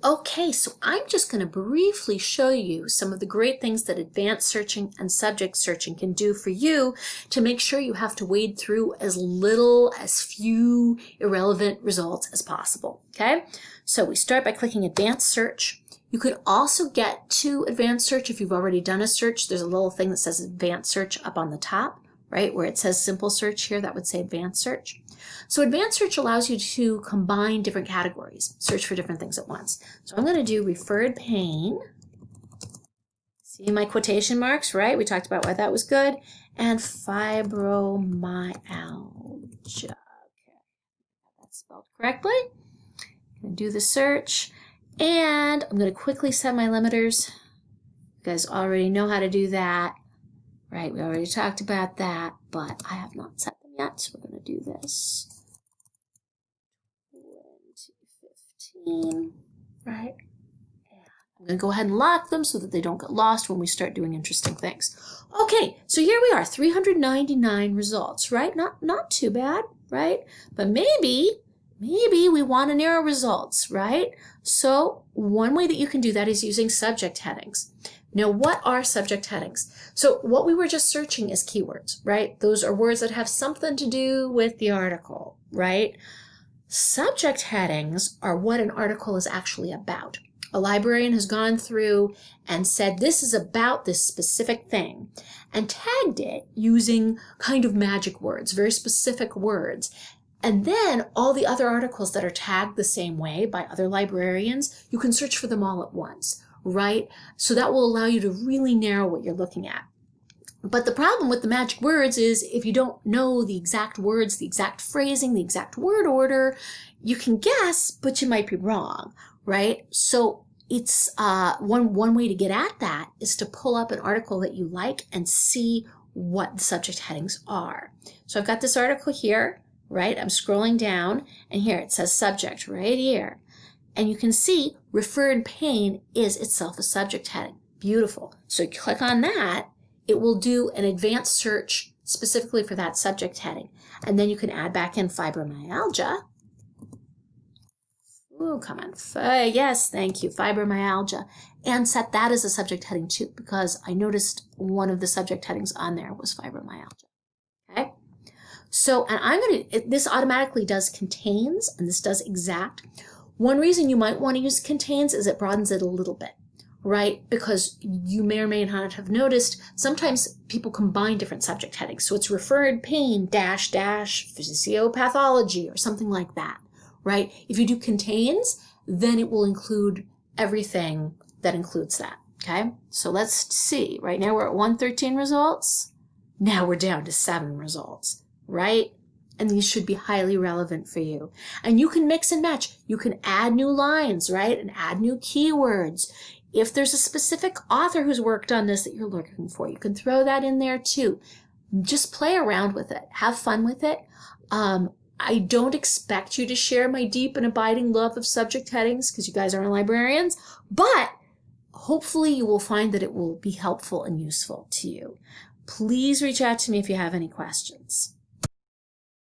Okay, so I'm just going to briefly show you some of the great things that advanced searching and subject searching can do for you to make sure you have to wade through as few irrelevant results as possible. Okay, so we start by clicking advanced search. You could also get to advanced search if you've already done a search. There's a little thing that says advanced search up on the top, right? Where it says simple search here, that would say advanced search. So advanced search allows you to combine different categories, search for different things at once. So I'm going to do referred pain. See my quotation marks, right? We talked about why that was good. And fibromyalgia. Okay, that's spelled correctly. I'm going to do the search. And I'm going to quickly set my limiters. You guys already know how to do that, right? We already talked about that, but I have not set them yet, so we're going to do this. 2015, right? I'm going to go ahead and lock them so that they don't get lost when we start doing interesting things. Okay, so here we are, 399 results, right? Not too bad, right? But maybe we want to narrow results, right? So one way that you can do that is using subject headings. Now, what are subject headings? So what we were just searching is keywords, right? Those are words that have something to do with the article, right? Subject headings are what an article is actually about. A librarian has gone through and said this is about this specific thing and tagged it using kind of magic words, very specific words. And then all the other articles that are tagged the same way by other librarians, you can search for them all at once, right? So that will allow you to really narrow what you're looking at. But the problem with the magic words is if you don't know the exact words, the exact phrasing, the exact word order, you can guess, but you might be wrong, right? So it's one way to get at that is to pull up an article that you like and see what the subject headings are. So I've got this article here, right? I'm scrolling down and here it says subject right here. And you can see referred pain is itself a subject heading. Beautiful. So you click on that, it will do an advanced search specifically for that subject heading. And then you can add back in fibromyalgia. Ooh, come on. Yes, thank you. Fibromyalgia. And set that as a subject heading too, because I noticed one of the subject headings on there was fibromyalgia. Okay. So, and this automatically does contains, and this does exact. One reason you might want to use contains is it broadens it a little bit, right? Because you may or may not have noticed sometimes people combine different subject headings. So it's referred pain dash physiopathology or something like that, right? If you do contains, then it will include everything that includes that, okay? So let's see. Right now we're at 113 results. Now we're down to 7 results, right? And these should be highly relevant for you. And you can mix and match. You can add new lines, right? And add new keywords. If there's a specific author who's worked on this that you're looking for, you can throw that in there too. Just play around with it. Have fun with it. I don't expect you to share my deep and abiding love of subject headings because you guys aren't librarians, but hopefully you will find that it will be helpful and useful to you. Please reach out to me if you have any questions.